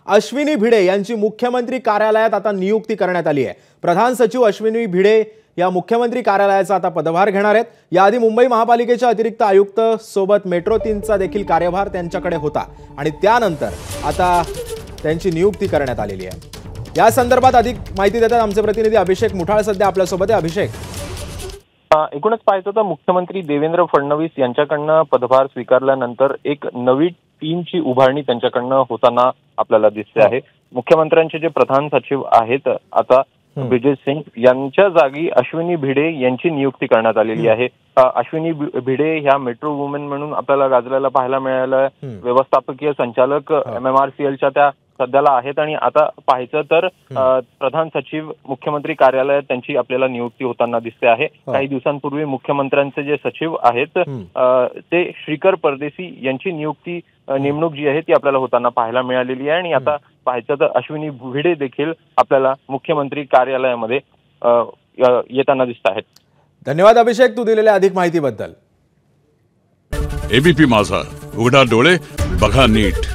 अश्विनी भिडे यांची मुख्यमंत्री कार्यालयात आता नियुक्ती करण्यात आली आहे। प्रधान सचिव अश्विनी भिडे या मुख्यमंत्री कार्यालयाचा आता पदभार घेणार आहेत। याआधी मुंबई महापालिकेच्या अतिरिक्त आयुक्त सोबत मेट्रो 3चा देखील कार्यभार त्यांच्याकडे होता आणि त्यानंतर आता त्यांची नियुक्ती करण्यात आलेली आहे। या संदर्भात अधिक माहिती देतात आमचे प्रतिनिधी अभिषेक मुठाळ सध्या आपल्या सोबत आहे। अभिषेक, एकूणच पाहायचं तर मुख्यमंत्री देवेंद्र फडणवीस यांच्याकडनं पदभार स्वीकारल्यानंतर एक नवी टीमची उभारणी त्यांच्याकडनं होताना आपल्याला दिसते आहे। मुख्यमंत्र्यांचे जे प्रधान सचिव आहेत आता ब्रिजेश सिंग यांच्या जागी अश्विनी भिडे यांची नियुक्ती करण्यात आलेली आहे। अश्विनी भिडे ह्या मेट्रो वुमेन म्हणून आपल्याला गाजलेला पाहायला मिळालं। व्यवस्थापकीय संचालक MMRCLच्या त्या सध्याला आहेत आणि आता पाहायचं तर प्रधान सचिव मुख्यमंत्री कार्यालयात त्यांची आपल्याला नियुक्ती होताना दिसते आहे। काही दिवसांपूर्वी मुख्यमंत्र्यांचे जे सचिव आहेत ते श्रीकर परदेशी यांची नेमणूक जी आहे ती आपल्याला होताना पाहायला मिळालेली आहे आणि आता पाहायचं तर अश्विनी भिडे देखील आपल्याला मुख्यमंत्री कार्यालयामध्ये येताना दिसत आहेत। धन्यवाद अभिषेक, तू दिलेल्या अधिक माहितीबद्दल। ABP माझा, उघडा डोळे बघा नीट।